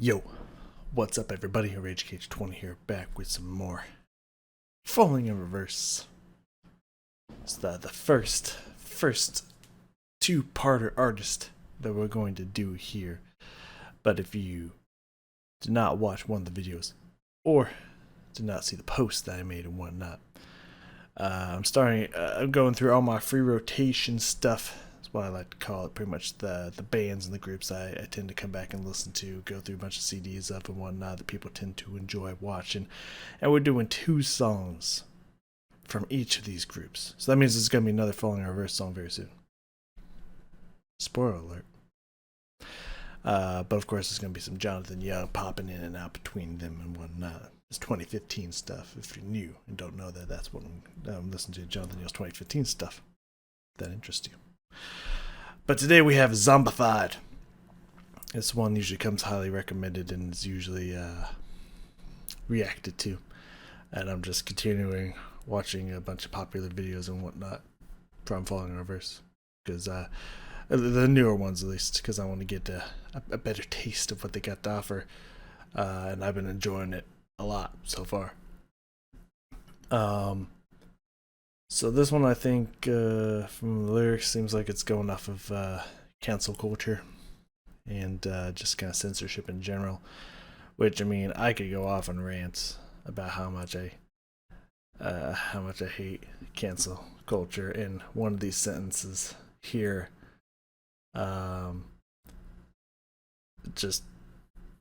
Yo, what's up everybody? RageCage20 here, back with some more Falling in Reverse. It's the first two-parter artist that we're going to do here. But if you did not watch one of the videos, or did not see the post that I made and whatnot, I'm going through all my free rotation stuff. That's what I like to call it, pretty much the bands and the groups I tend to come back and listen to, go through a bunch of CDs up and whatnot that people tend to enjoy watching. And we're doing 2 songs from each of these groups. So that means there's going to be another Falling in Reverse song very soon. Spoiler alert. But of course there's going to be some Jonathan Young popping in and out between them and whatnot. It's 2015 stuff. If you're new and don't know that, that's what I'm listening to, Jonathan Young's 2015 stuff. If that interests you. But today we have Zombified. This one usually comes highly recommended and is usually reacted to. And I'm just continuing watching a bunch of popular videos and whatnot from Falling in Reverse. Because the newer ones at least, because I want to get a better taste of what they got to offer. And I've been enjoying it a lot so far. So this one, I think, from the lyrics, seems like it's going off of cancel culture and just kind of censorship in general. Which, I mean, I could go off on rants about how much I hate cancel culture in one of these sentences here. Just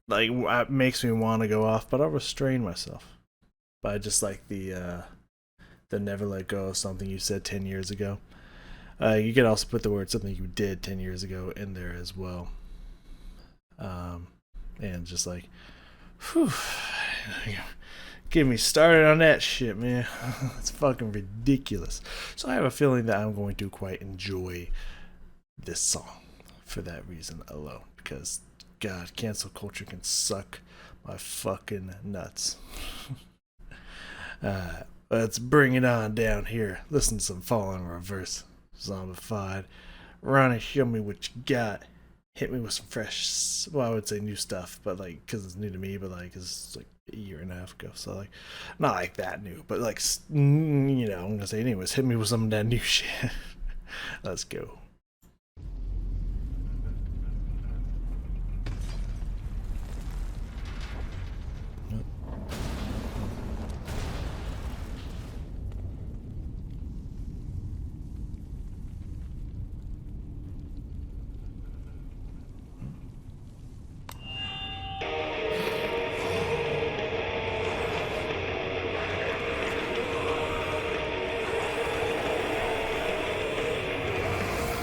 like it makes me want to go off, but I'll restrain myself. But I just like the never let go of something you said 10 years ago. You could also put the word something you did 10 years ago in there as well. And just like, whew, get me started on that shit, man. It's fucking ridiculous. So I have a feeling that I'm going to quite enjoy this song for that reason alone. Because, God, cancel culture can suck my fucking nuts. Let's bring it on down here. Listen to some Falling in Reverse. Zombified. Ronnie, show me what you got. Hit me with some fresh, well, I would say new stuff, but like, because it's new to me, but like, it's like a year and a half ago, so like, not like that new, but like, you know, I'm gonna say anyways, hit me with some of that new shit. Let's go.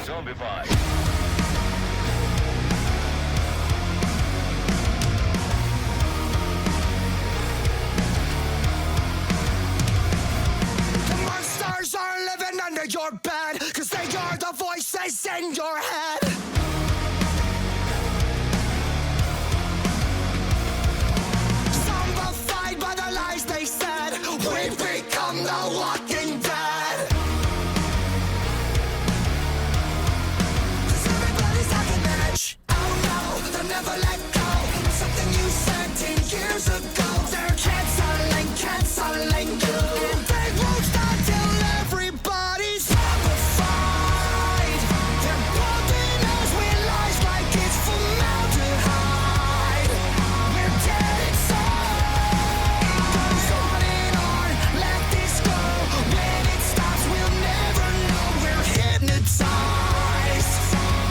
Zombified. The monsters are living under your bed, 'cause they are the voices in your head. Zombified by the lies they said, we become the walking dead. Never let go. Something you said 10 years ago. They're canceling you. And they won't stop till everybody's zombified. They're building us with lies like it's formaldehyde. We're dead inside. It goes on and on. Let this go. When it stops, we'll never know. We're hypnotized.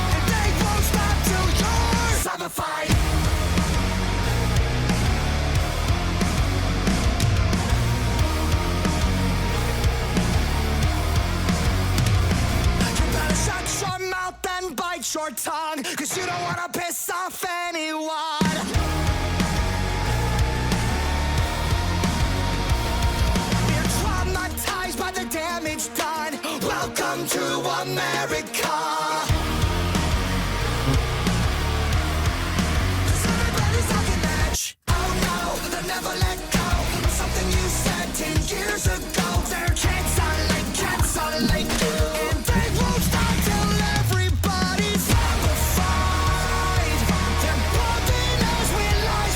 And they won't stop till you're zombified. You better shut your mouth and bite your tongue, 'cause you don't wanna piss off anyone. We're traumatized by the damage done. Welcome to America. Never let go. Something you said 10 years ago. They're canceling you. And they won't stop till everybody's zombified. They're building us with lies.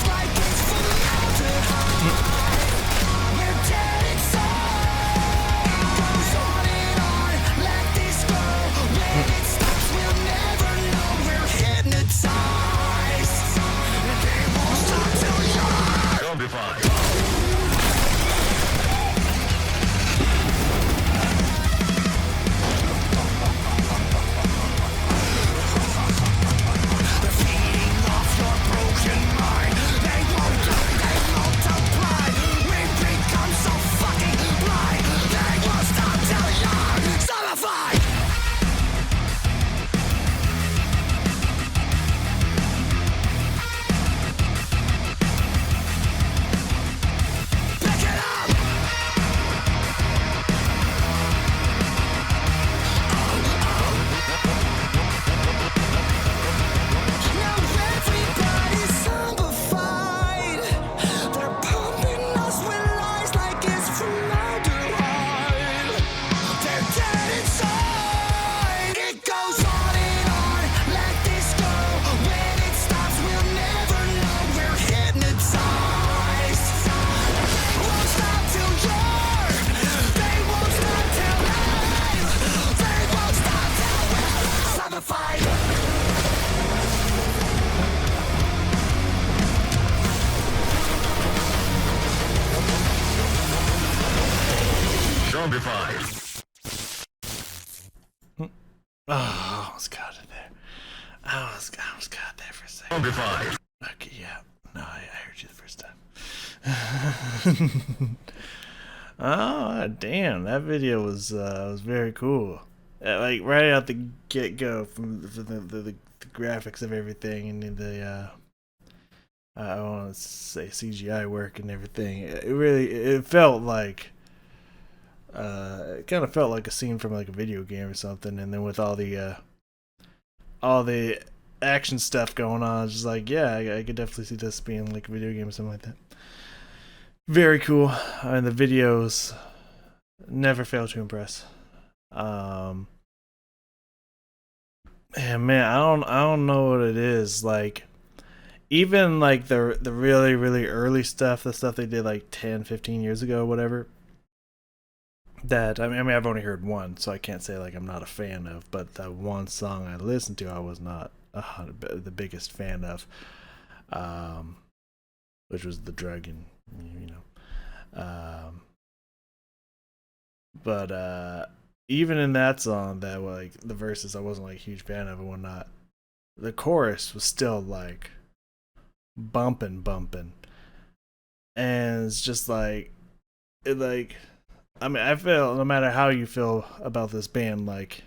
Zombified. Oh, I almost got it there. I almost got it there for a second. Zombified. Okay, yeah. No, I heard you the first time. Oh, damn. That video was very cool. Like, right out the get-go from the graphics of everything and the, I want to say CGI work and everything. It felt like, it kind of felt like a scene from like a video game or something. And then with all the action stuff going on, it's just like, yeah, I could definitely see this being like a video game or something like that. Very cool. And the videos never fail to impress. And man, I don't know what it is. Like, even like the really, really early stuff, the stuff they did like 10, 15 years ago, whatever. That I mean, I've only heard one, so I can't say like I'm not a fan of. But the one song I listened to, I was not the biggest fan of, which was the drug and but even in that song, that like the verses I wasn't like a huge fan of and whatnot, the chorus was still like bumping, and it's just like it like. I mean, I feel no matter how you feel about this band, like,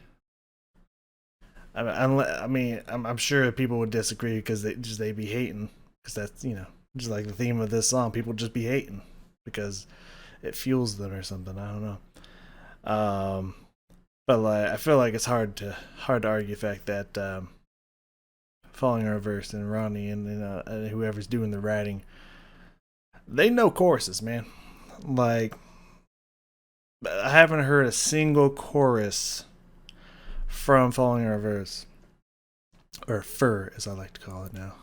I'm sure people would disagree because they be hating, because that's just like the theme of this song. People just be hating because it fuels them or something. I don't know. But like I feel like it's hard to argue the fact that Falling in Reverse and Ronnie and whoever's doing the writing, they know choruses, man. Like, I haven't heard a single chorus from Falling in Reverse, or Fur as I like to call it now.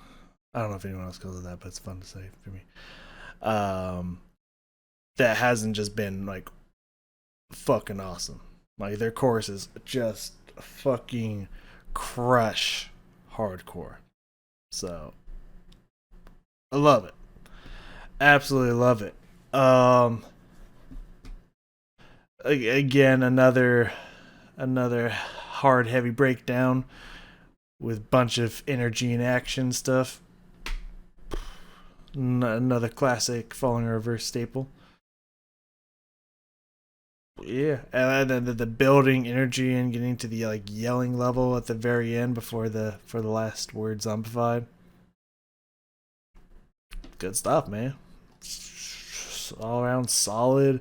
I don't know if anyone else calls it that, but it's fun to say for me. That hasn't just been like fucking awesome. Like, their choruses just fucking crush hardcore. So I love it. Absolutely love it. Again, another hard, heavy breakdown with bunch of energy and action stuff. Another classic Falling in Reverse staple. Yeah, and then the building energy and getting to the like yelling level at the very end before the last word, Zombified. Good stuff, man. All around solid,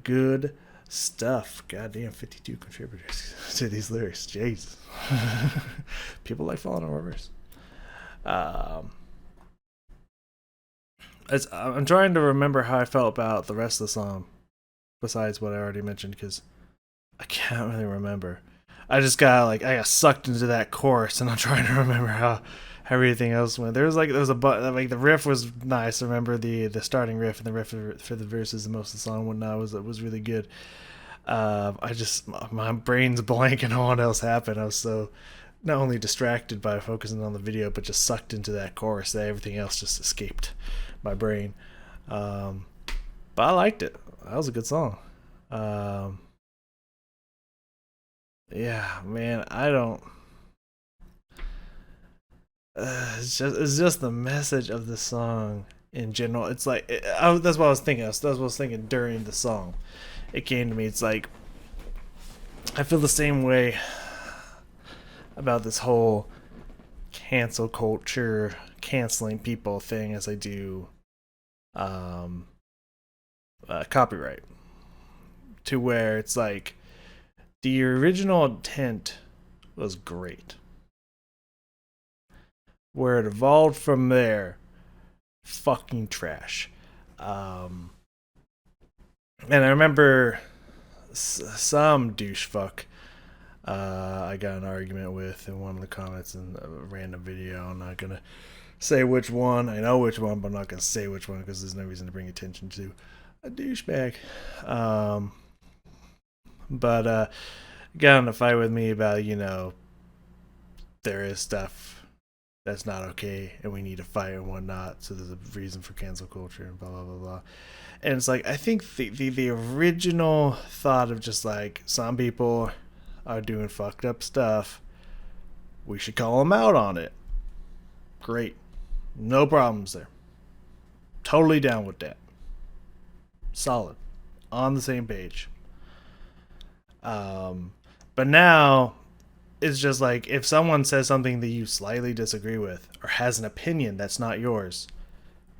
good stuff. Goddamn, 52 contributors to these lyrics. Jesus. People like Falling in Reverse. I'm trying to remember how I felt about the rest of the song, besides what I already mentioned, because I can't really remember. I got sucked into that chorus, and I'm trying to remember how everything else went. There was the riff was nice. I remember the starting riff and the riff for the verses and most of the song and whatnot was really good. My brain's blanking on what else happened. I was so not only distracted by focusing on the video, but just sucked into that chorus that everything else just escaped my brain. But I liked it. That was a good song. Yeah, man, I don't. It's just the message of the song in general. It's like that's what I was thinking. That's what I was thinking during the song. It came to me. It's like I feel the same way about this whole cancel culture, canceling people thing as I do copyright. To where it's like the original intent was great. Where it evolved from there, fucking trash. And I remember some douchefuck I got an argument with in one of the comments in a random video. I'm not gonna say which one. I know which one, but I'm not gonna say which one because there's no reason to bring attention to a douchebag. But got in a fight with me about there is stuff that's not okay, and we need to fight and whatnot. So there's a reason for cancel culture and blah blah blah blah. And it's like, I think the original thought of just like, some people are doing fucked up stuff, we should call them out on it. Great, no problems there. Totally down with that. Solid, on the same page. But now it's just like, if someone says something that you slightly disagree with or has an opinion that's not yours,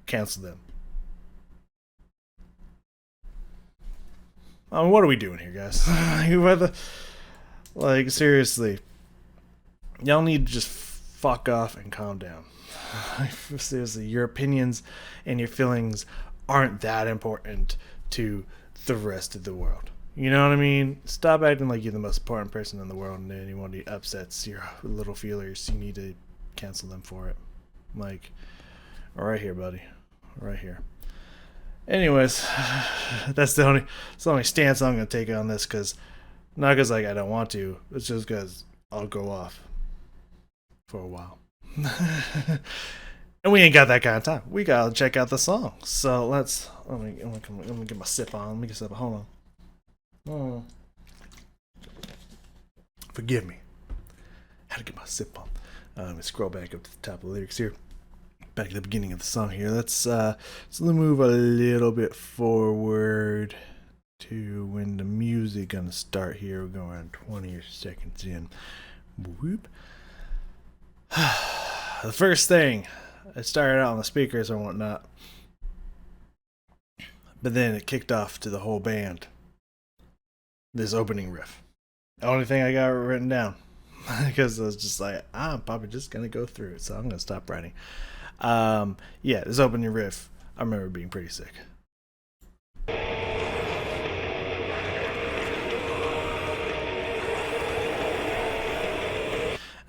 cancel them. What are we doing here, guys? Like, seriously, y'all need to just fuck off and calm down. Seriously, your opinions and your feelings aren't that important to the rest of the world. You know what I mean? Stop acting like you're the most important person in the world, and anyone upsets your little feelers, you need to cancel them for it. Like, right here, buddy. Right here. Anyways, that's the only stance I'm gonna take on this, cause not cause like I don't want to, it's just cause I'll go off for a while. And we ain't got that kind of time. We gotta check out the song. So let me get my sip on. Let me get a sip. Hold on. Oh. Forgive me. Had to get my sip on. Let me scroll back up to the top of the lyrics here. Back at the beginning of the song here. Let's move a little bit forward to when the music gonna start here. We're going around 20 seconds in. Whoop. The first thing, it started out on the speakers and whatnot, but then it kicked off to the whole band. This opening riff. The only thing I got written down, because I was just like, I'm probably just gonna go through it, so I'm gonna stop writing. Yeah, this opening riff, I remember being pretty sick.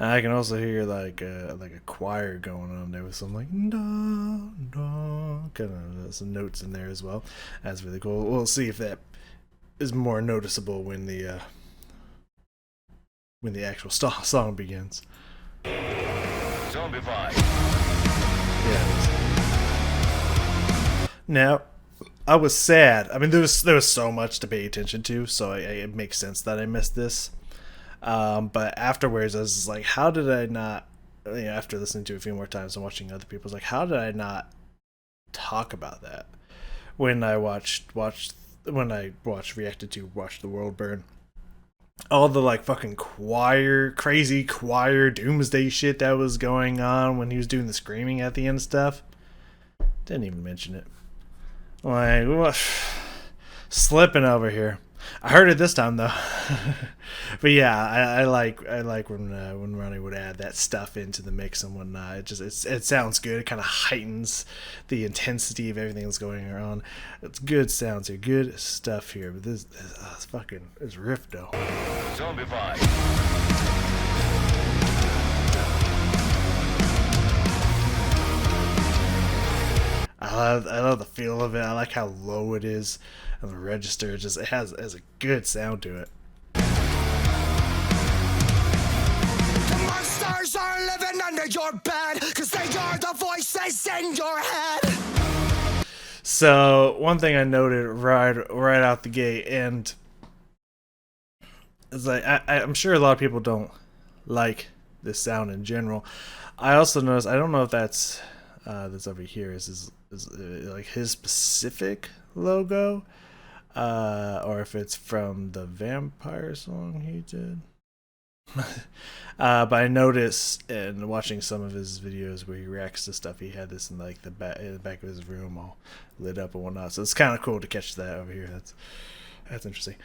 And I can also hear like a choir going on there with some like da da kind of some notes in there as well. That's really cool. We'll see if that is more noticeable when the actual song begins. Zombified. Yeah. Now, I was sad. I mean, there was so much to pay attention to, so it makes sense that I missed this. But afterwards, I was just like, how did I not? After listening to it a few more times and watching other people's, like, how did I not talk about that when I reacted to Watch the World Burn? All the like fucking crazy choir doomsday shit that was going on when he was doing the screaming at the end stuff. Didn't even mention it. Like, what? Slipping over here. I heard it this time though. But yeah, I like when Ronnie would add that stuff into the mix and whatnot. It sounds good. It kind of heightens the intensity of everything that's going on. It's good sounds here, good stuff here. But this riff though. Zombified. I love the feel of it. I like how low it is, and the register it has a good sound to it. The monsters are living under your bed, 'cause they are the voices in your head. So one thing I noted right out the gate, and it's like I'm sure a lot of people don't like this sound in general. I also noticed, I don't know if that's over here is like his specific logo, or if it's from the vampire song he did. But I noticed in watching some of his videos where he reacts to stuff, he had this in like the back of his room all lit up and whatnot. So it's kind of cool to catch that over here. That's interesting.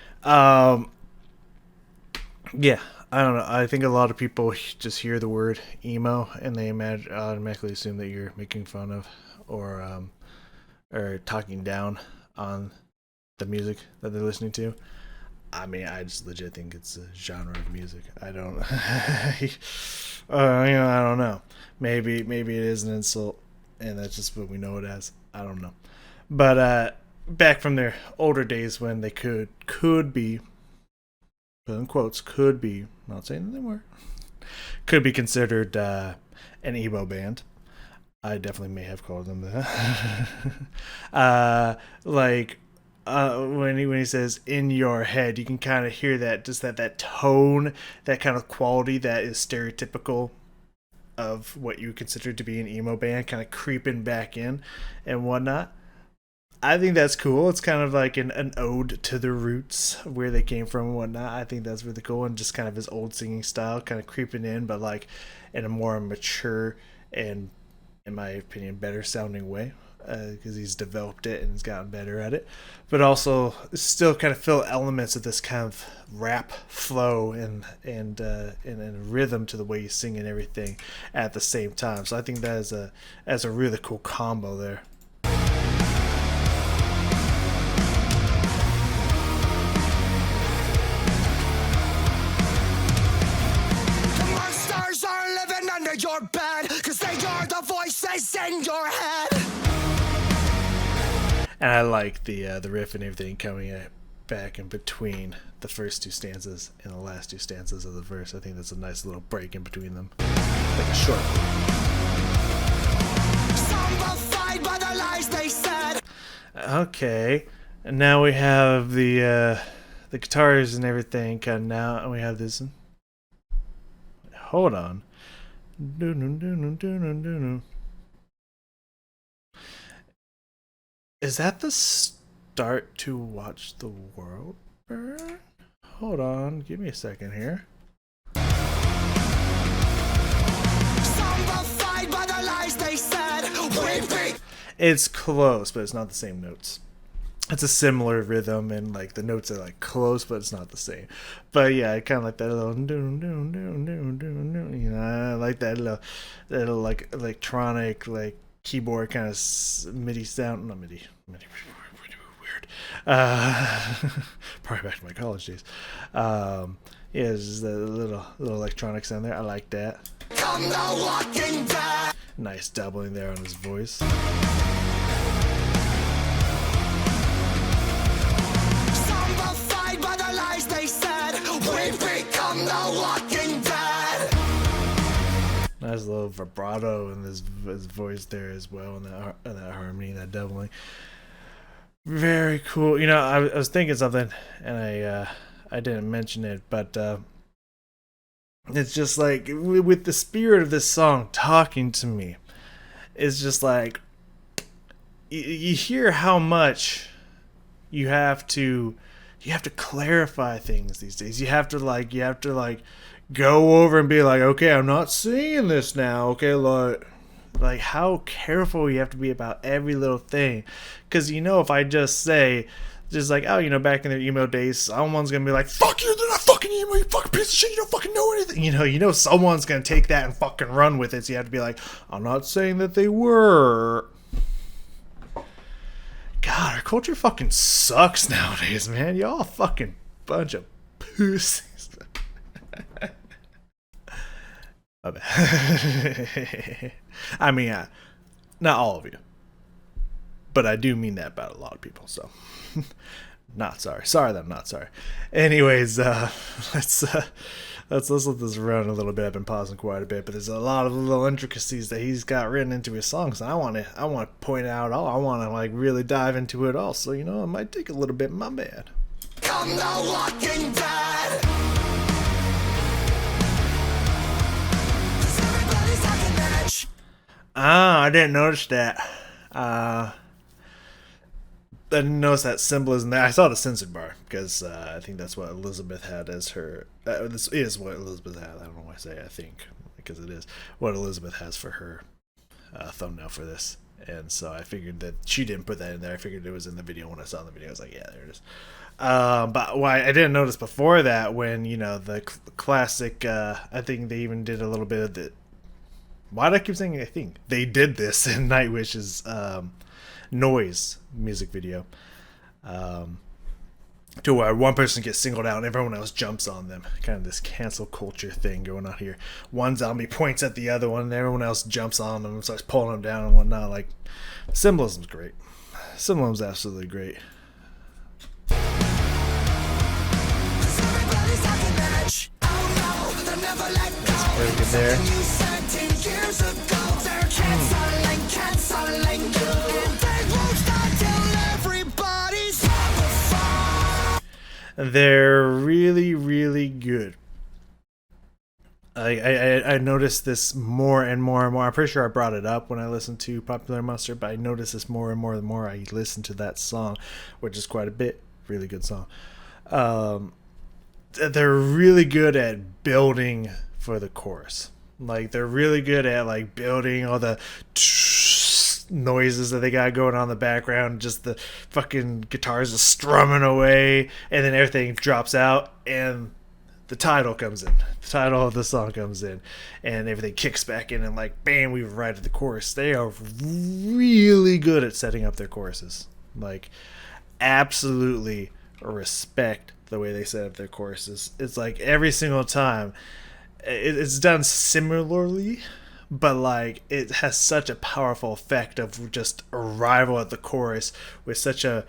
Yeah, I don't know. I think a lot of people just hear the word emo and they automatically assume that you're making fun of or talking down on the music that they're listening to. I mean, I just legit think it's a genre of music. I don't, I don't know. Maybe it is an insult, and that's just what we know it as. I don't know. But back from their older days when they could be, put in quotes, could be, not saying that they were, could be considered an emo band. I definitely may have called them that. Like when he says "in your head," you can kind of hear that, just that tone, that kind of quality that is stereotypical of what you consider to be an emo band, kind of creeping back in and whatnot. I think that's cool. It's kind of like an ode to the roots, where they came from and whatnot. I think that's really cool, and just kind of his old singing style, kind of creeping in, but like in a more mature and, in my opinion, better sounding way, because he's developed it and he's gotten better at it. But also still kind of fill elements of this kind of rap flow and rhythm to the way you sing and everything at the same time. So I think that is a really cool combo there. Your bed, cause they are the voices in your head. And I like the riff and everything coming back in between the first two stanzas and the last two stanzas of the verse. I think that's a nice little break in between them, like a short. Zombified by the lies they said. Okay, and now we have the guitars and everything cutting out, and we have this. Hold on. Is that the start to Watch the World Burn? Hold on, give me a second here. Zombified by the lies they said. It's close, but it's not the same notes. It's a similar rhythm, and like the notes are like close, but it's not the same. But yeah, I kind of like that little, you know, I like that little like electronic, like keyboard kind of MIDI sound. Not MIDI, weird. Probably back to my college days. Yeah, it's just a little electronic sound there. I like that. Come the walking back. Nice doubling there on his voice. Nice little vibrato in his voice there as well, and that harmony, that doubling. Very cool. You know, I was thinking something, and I didn't mention it, but it's just like with the spirit of this song talking to me, it's just like you hear how much you have to clarify things these days. You have to go over and be like, okay, I'm not saying this now. Okay, like how careful you have to be about every little thing. Because, you know, if I just say, just like, oh, you know, back in their emo days, someone's going to be like, fuck you, they're not fucking emo, you fucking piece of shit, you don't fucking know anything. You know someone's going to take that and fucking run with it. So you have to be like, I'm not saying that they were. God, our culture fucking sucks nowadays, man. Y'all fucking bunch of pussies. I mean, not all of you, but I do mean that about a lot of people. So, not sorry. Sorry that I'm not sorry. Anyways, let's let this run a little bit. I've been pausing quite a bit, but there's a lot of little intricacies that he's got written into his songs, and I want to point out all. I want to like really dive into it all. So it might take a little bit. My bad. Come the walking dead. I didn't notice that. I didn't notice that symbolism there. I saw the censored bar because I think that's what Elizabeth had as her. This is what Elizabeth had. I don't know why I say I think, because it is what Elizabeth has for her thumbnail for this. And so I figured that she didn't put that in there. I figured it was in the video. When I saw the video, I was like, yeah, there it is. But why I didn't notice before that, when the classic, I think they even did a little bit of the. Why do I keep saying I think? They did this in Nightwish's Noise music video. To where one person gets singled out and everyone else jumps on them. Kind of this cancel culture thing going on here. One zombie points at the other one and everyone else jumps on them and starts pulling them down and whatnot. Like, symbolism's great. Symbolism's absolutely great. That's pretty good there. years ago. They're canceling you. And they won't stop till everybody's zombified. They're really, really good. I noticed this more and more and more. I'm pretty sure I brought it up when I listened to Popular Monster, but I noticed this more and more the more I listened to that song, which is quite a bit. Really good song. They're really good at building for the chorus. Like, they're really good at like building all the noises that they got going on in the background, just the fucking guitars just strumming away, and then everything drops out and the title comes in. The title of the song comes in, and everything kicks back in, and like, bam, we arrived at the chorus. They are really good at setting up their choruses. Like, absolutely respect the way they set up their choruses. It's like every single time it's done similarly, but like it has such a powerful effect of just arrival at the chorus with such a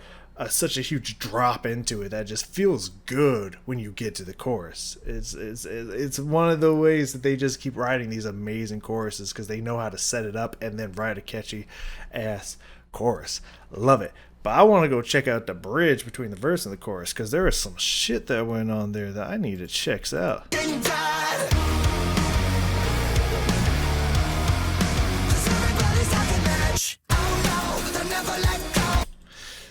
huge drop into it that just feels good when you get to the chorus. It's one of the ways that they just keep writing these amazing choruses, because they know how to set it up and then write a catchy ass chorus. Love it. But I want to go check out the bridge between the verse and the chorus, because there is some shit that went on there that I need to check out.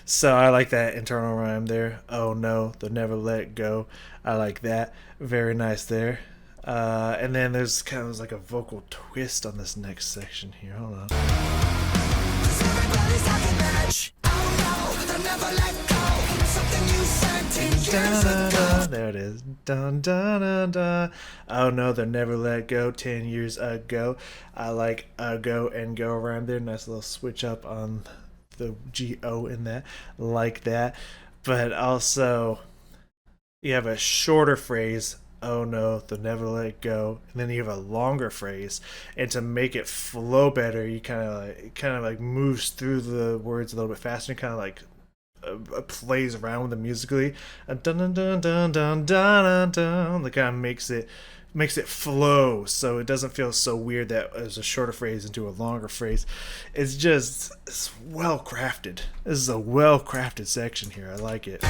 So I like that internal rhyme there. Oh no, they'll never let go. I like that. Very nice there. And then there's kind of like a vocal twist on this next section here. Hold on. There it is. Dun, dun, dun, dun. Oh no, they'll never let go. 10 years ago. I like go and go rhyme there. Nice little switch up on the G-O in that, like that. But also you have a shorter phrase, oh no, they'll never let go, and then you have a longer phrase, and to make it flow better, you kind of like moves through the words a little bit faster, and kind of like plays around with them musically, dun dun dun dun dun dun dun, that kind of makes it flow, so it doesn't feel so weird that there's a shorter phrase into a longer phrase. It's well crafted. This is a well crafted section here. I like it.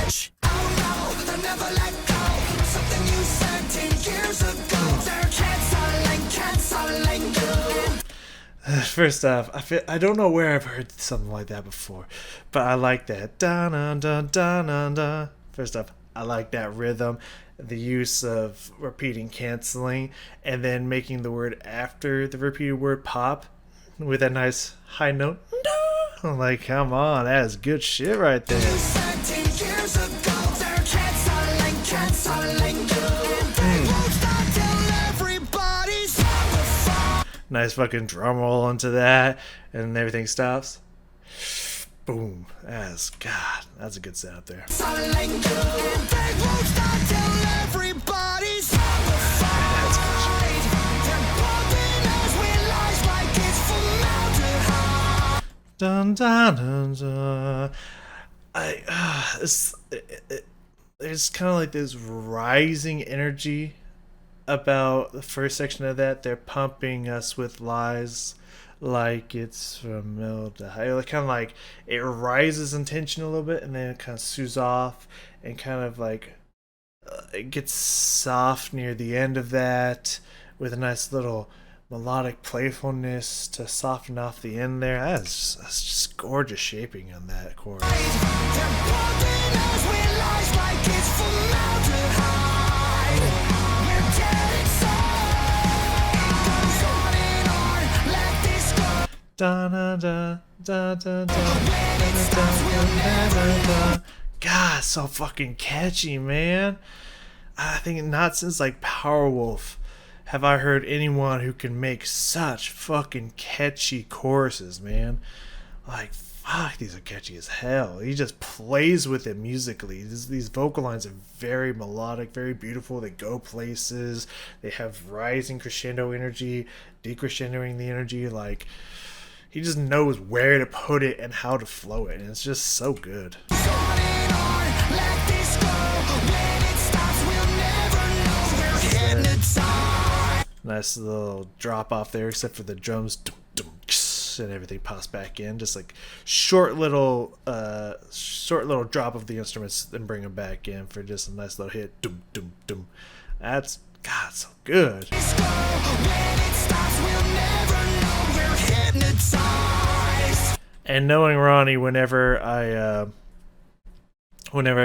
First off, I don't know where I've heard something like that before, but I like that. Dun dun dun dun dun. First off, I like that rhythm. The use of repeating canceling and then making the word after the repeated word pop with a nice high note. I'm like, come on, that is good shit right there. Nice fucking drum roll into that, and everything stops. Boom. That's a good setup there. Dun, dun, dun, dun. There's kind of like this rising energy about the first section of that. They're pumping us with lies like it's from middle to high. Like, kind of like it rises in tension a little bit, and then it kind of soothes off, and kind of like it gets soft near the end of that with a nice little melodic playfulness to soften off the end there. That's just gorgeous shaping on that chorus. Da, da, da, da, da, da. God, so fucking catchy, man. I think not since like Powerwolf have I heard anyone who can make such fucking catchy choruses, man. Like, fuck, these are catchy as hell. He just plays with it musically. These vocal lines are very melodic, very beautiful. They go places. They have rising crescendo energy, decrescendoing the energy. Like, he just knows where to put it and how to flow it, and it's just so good. Nice little drop off there, except for the drums, and everything pops back in. Just like short little drop of the instruments and bring them back in for just a nice little hit. That's God, so good. And knowing Ronnie, whenever I've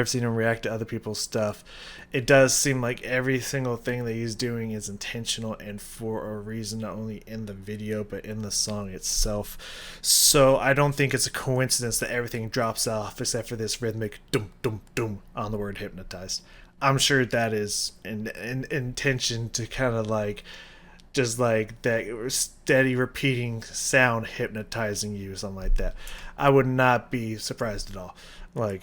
seen him react to other people's stuff, it does seem like every single thing that he's doing is intentional and for a reason, not only in the video but in the song itself. So I don't think it's a coincidence that everything drops off except for this rhythmic dum dum dum on the word hypnotized. I'm sure that is an intention to kind of like just like that steady repeating sound hypnotizing you, something like that. I would not be surprised at all. Like,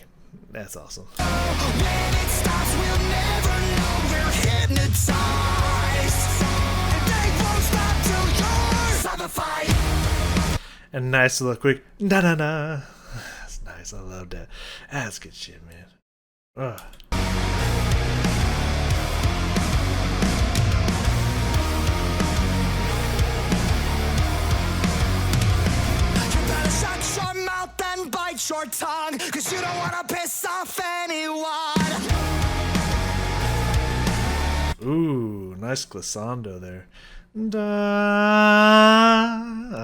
that's awesome. When it stops, we'll never know we're hypnotized. And they won't stop till you're zombified. And nice little quick na na na. That's nice. I love that. That's good shit, man. Ugh. Shut your mouth and bite your tongue, cause you don't wanna piss off anyone. Ooh, nice glissando there.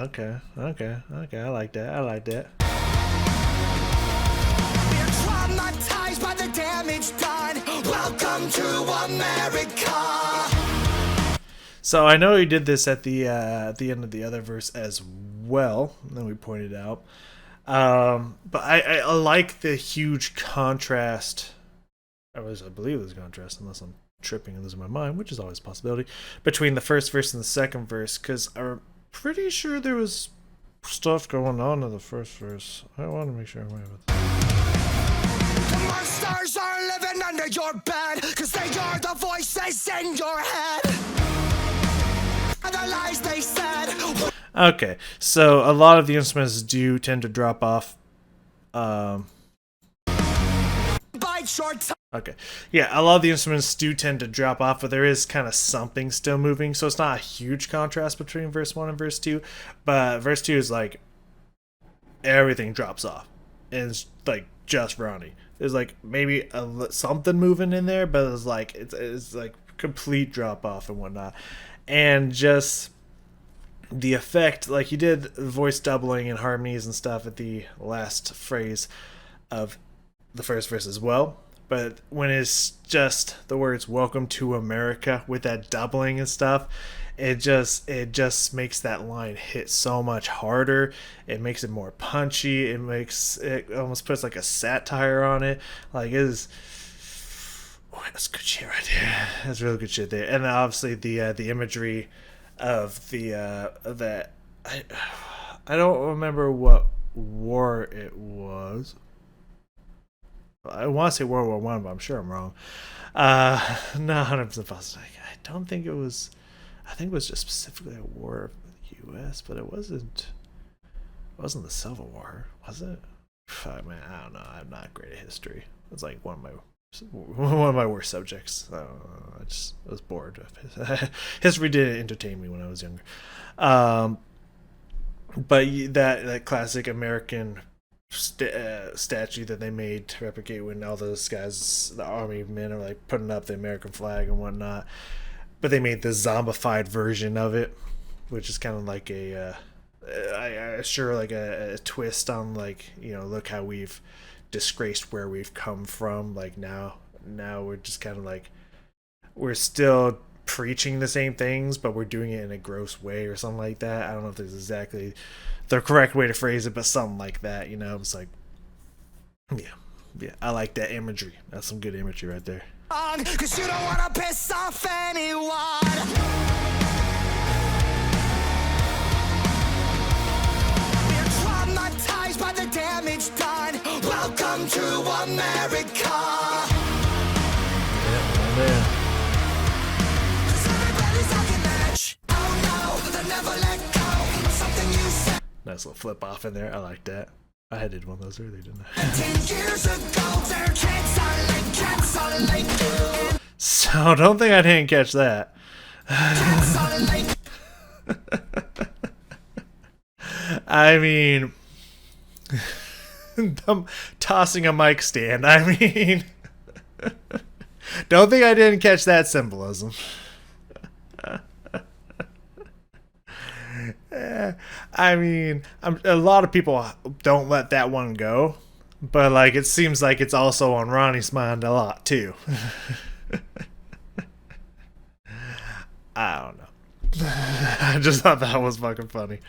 Okay, I like that. We're traumatized by the damage done. Welcome to America. So I know he did this at the end of the other verse as well, that we pointed out. But I like the huge contrast. I believe there's a contrast, unless I'm tripping and losing my mind, which is always a possibility, between the first verse and the second verse, because I'm pretty sure there was stuff going on in the first verse. I want to make sure I'm right about that. The monsters are living under your bed, because they are the voices in your head. The lies they said. Okay, so a lot of the instruments do tend to drop off. Okay, yeah, a lot of the instruments do tend to drop off, but there is kind of something still moving, so it's not a huge contrast between verse 1 and verse 2, but verse 2 is like everything drops off, and it's like just Ronnie. There's like maybe something moving in there, but it's like complete drop off and whatnot. And just the effect, like he did voice doubling and harmonies and stuff at the last phrase of the first verse as well. But when it's just the words "Welcome to America" with that doubling and stuff, it just makes that line hit so much harder. It makes it more punchy. It almost puts like a satire on it. Like it is. Oh, that's good shit right there. That's real good shit there. And obviously the imagery of that I don't remember what war it was. I want to say World War I, but I'm sure I'm wrong. Not 100% positive. I don't think it was. I think it was just specifically a war with the U.S., but it wasn't the Civil War, was it? I mean, I don't know. I'm not great at history. It's like one of my worst subjects. I was bored of it. History didn't entertain me when I was younger. But that classic American statue that they made to replicate when all those guys, the army men, are like putting up the American flag and whatnot. But they made the zombified version of it, which is kind of like a twist on, like, you know, look how we've disgraced where we've come from. Like now we're just kind of like, we're still preaching the same things, but we're doing it in a gross way or something like that. I don't know if there's exactly the correct way to phrase it, but something like that, you know. It's like, yeah, I like that imagery. That's some good imagery right there. 'Cause you don't wanna piss off anyone. We're traumatized by the damage done. Welcome to America. Yeah. Nice little flip off in there. I like that. I did one of those earlier, didn't I? 10 years ago, their kids are like cats are like you. So don't think I didn't catch that. Cats are like I mean, I'm tossing a mic stand. I mean, don't think I didn't catch that symbolism. I mean, a lot of people don't let that one go, but like it seems like it's also on Ronnie's mind a lot too. I don't know. I just thought that was fucking funny.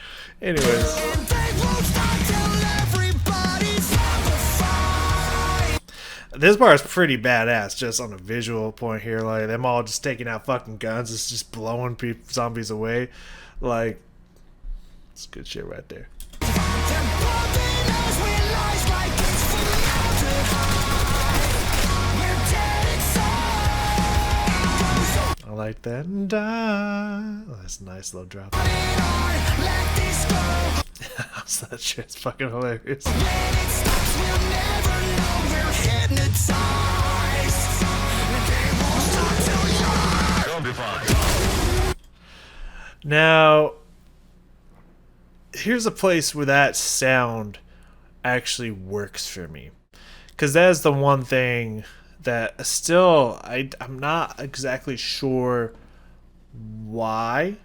Anyways, and they won't stop till everybody's zombified. this bar is pretty badass just on a visual point here. Like, them all just taking out fucking guns. It's just blowing zombies away. Like, it's good shit right there. They're bumping us with lies like it's free to hide. We're dead inside. I like that. Oh, that's a nice little drop. Let this go. That shit's fucking hilarious. When it stops, we'll never know we're hypnotized. They won't stop till you're zombified. Now, here's a place where that sound actually works for me, because that is the one thing that still I'm not exactly sure why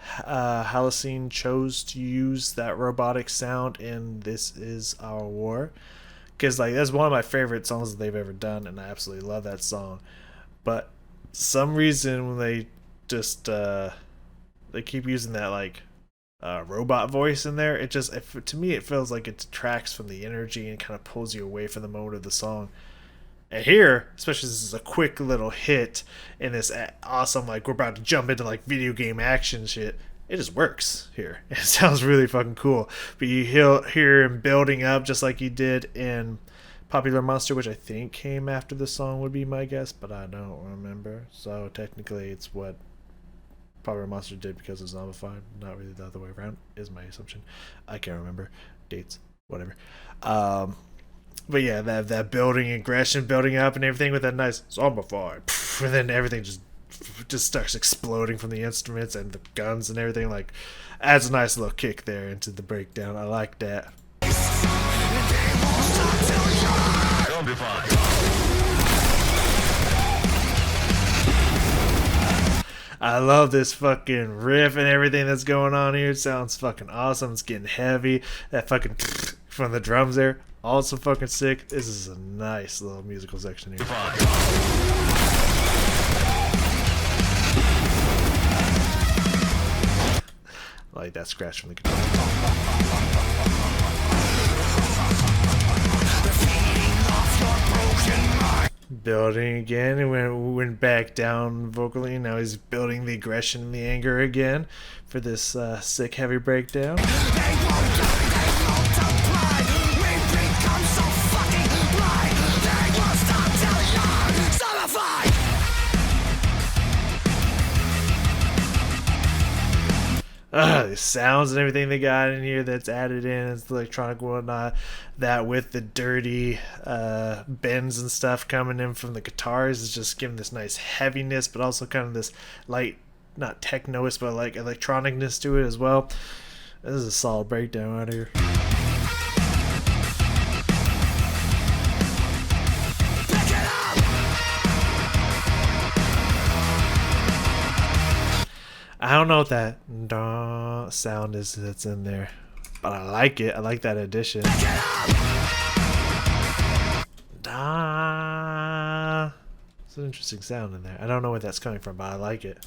Halocene chose to use that robotic sound in This Is Our War, because like that's one of my favorite songs that they've ever done, and I absolutely love that song. But some reason when they just they keep using that like robot voice in there, it just to me it feels like it detracts from the energy and kind of pulls you away from the mode of the song. And here, especially this is a quick little hit in this awesome, like, we're about to jump into like video game action shit, it just works here. It sounds really fucking cool. But you hear him building up just like he did in Popular Monster, which I think came after the song would be my guess, but I don't remember. So technically it's what Popular Monster did because of Zombified, not really the other way around, is my assumption. I can't remember dates, whatever. But yeah, that building aggression, building up and everything with that nice Zombified, and then everything just starts exploding from the instruments and the guns and everything. Like, adds a nice little kick there into the breakdown. I like that. I love this fucking riff and everything that's going on here. It sounds fucking awesome. It's getting heavy. That fucking from the drums there, also fucking sick. This is a nice little musical section here. I like that scratch from the guitar. Building again, and went back down vocally. Now he's building the aggression and the anger again for this sick heavy breakdown. The sounds and everything they got in here that's added in, it's the electronic whatnot, that with the dirty bends and stuff coming in from the guitars is just giving this nice heaviness, but also kind of this light, not techno-ish, but like electronicness to it as well. This is a solid breakdown out here. I don't know what that sound is that's in there, but I like it. I like that addition. It's an interesting sound in there. I don't know where that's coming from, but I like it.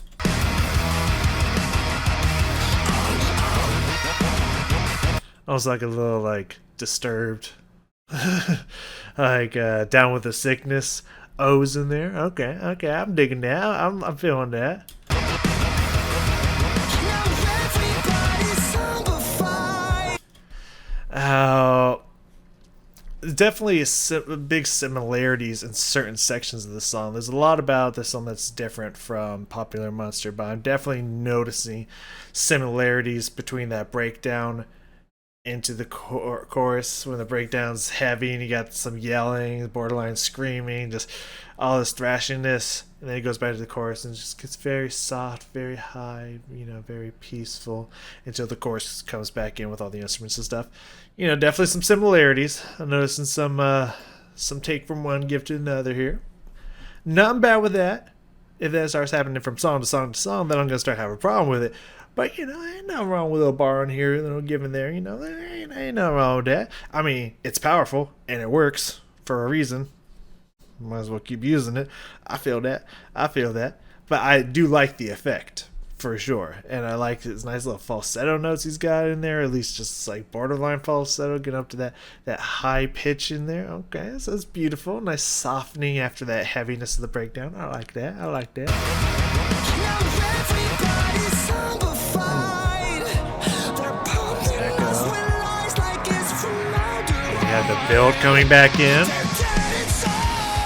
Almost like a little like disturbed, like down with the sickness. O's in there. Okay, I'm digging that. I'm feeling that. Definitely big similarities in certain sections of the song. There's a lot about this song that's different from Popular Monster, but I'm definitely noticing similarities between that breakdown into the chorus when the breakdown's heavy and you got some yelling, borderline screaming, just all this thrashiness, and then it goes back to the chorus and it just gets very soft, very high, very peaceful until the chorus comes back in with all the instruments and stuff. Definitely some similarities. I'm noticing some take from one, give to another here. Nothing bad with that. If that starts happening from song to song to song, then I'm gonna start having a problem with it. But ain't nothing wrong with a little borrowing here, a little giving there. There ain't nothing wrong with that. I mean, it's powerful and it works for a reason. Might as well keep using it. I feel that. But I do like the effect for sure, and I like his nice little falsetto notes he's got in there. At least just like borderline falsetto, getting up to that high pitch in there. Okay, so it's beautiful. Nice softening after that heaviness of the breakdown. I like that. Now everybody's zombified. They're pumping us with lies like it's formaldehyde. You have the build coming back in. They're getting so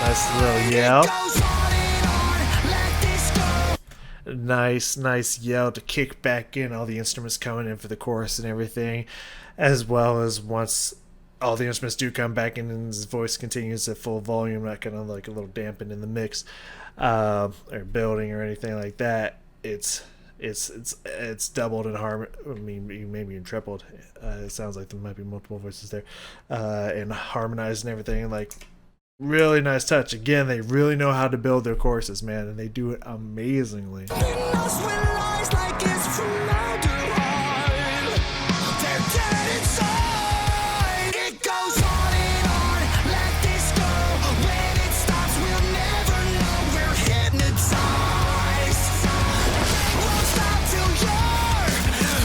Nice little yell. goes on and on like this goes. Nice yell to kick back in. All the instruments coming in for the chorus and everything, as well as once all the instruments do come back in and his voice continues at full volume, not kind of like a little dampened in the mix, or building or anything like that. It's doubled and maybe even tripled. It sounds like there might be multiple voices there, and harmonized and everything. Like, really nice touch. Again, they really know how to build their choruses, man, and they do it amazingly. Pumping us with lies like it's formaldehyde. They're getting so it goes on and on like this girl. When it stops, we'll never know we're hypnotized. Won't stop till you're.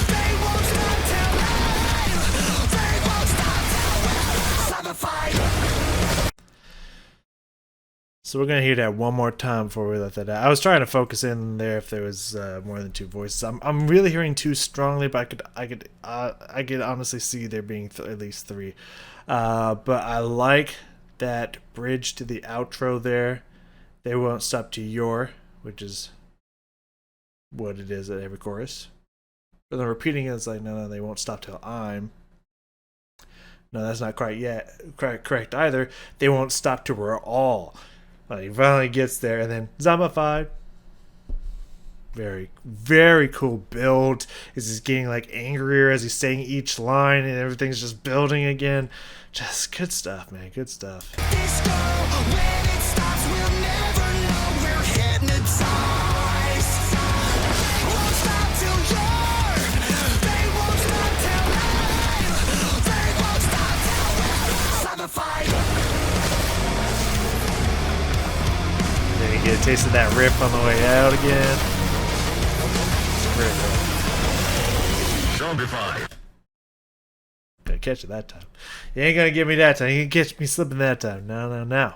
They won't stop till I'm. They won't stop till we're zombified. So we're gonna hear that one more time before we let that out. I was trying to focus in there if there was more than two voices. I'm really hearing two strongly, but I could honestly see there being at least three. But I like that bridge to the outro there. They won't stop to your, which is what it is at every chorus. But then repeating it is like, no, they won't stop till I'm. No, that's not quite yet correct either. They won't stop till we're all. Like, he finally gets there, and then Zombified. Very, very cool build. He's getting like angrier as he's saying each line, and everything's just building again. Just good stuff, man. Good stuff. This girl, when it stops, we'll never know we're hypnotized. Won't stop till you're. They won't stop till I'm. They won't stop till we're zombified. Then you get a taste of that riff on the way out again. Very cool. Zombified. Gonna catch it that time. You ain't gonna get me that time. You can catch me slipping that time. No.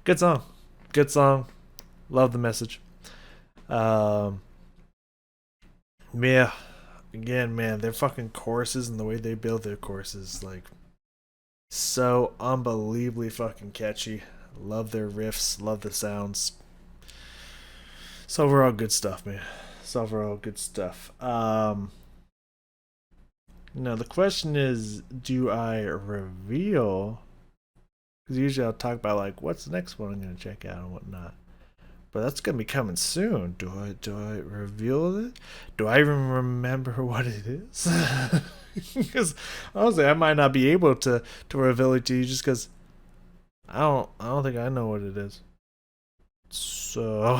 Good song. Love the message. Yeah. Again, man, their fucking choruses and the way they build their choruses, like, so unbelievably fucking catchy. Love their riffs. Love the sounds. It's overall good stuff, man. It's overall good stuff. Now the question is, do I reveal? Because usually I'll talk about like what's the next one I'm gonna check out and whatnot. But that's gonna be coming soon. Do I reveal it? Do I even remember what it is? Because honestly, I might not be able to reveal it to you just because I don't think I know what it is. So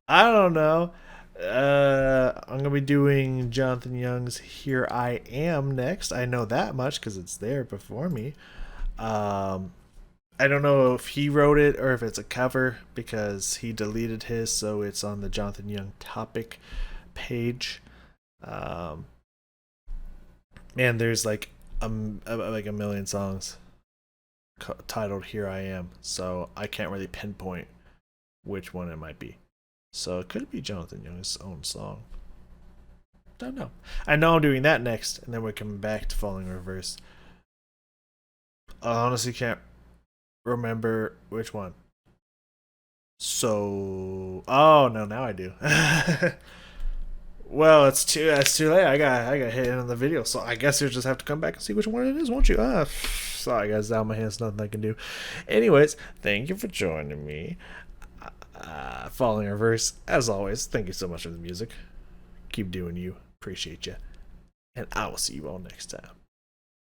I don't know. I'm gonna be doing Jonathan Young's "Here I Am" next. I know that much because it's there before me. I don't know if he wrote it or if it's a cover because he deleted his, so it's on the Jonathan Young topic page. And there's like a million songs titled "Here I Am," so I can't really pinpoint which one it might be. So it could be Jonathan Young's own song. Don't know. I know I'm doing that next, and then we're coming back to Falling in Reverse. I honestly can't remember which one. So, oh no, now I do. Well, it's too late. I got hit on the video, so I guess you'll just have to come back and see which one it is, won't you? Sorry guys, out of my hands, nothing I can do. Anyways, thank you for joining me. Following our verse, as always. Thank you so much for the music. Keep doing you. Appreciate you, and I will see you all next time.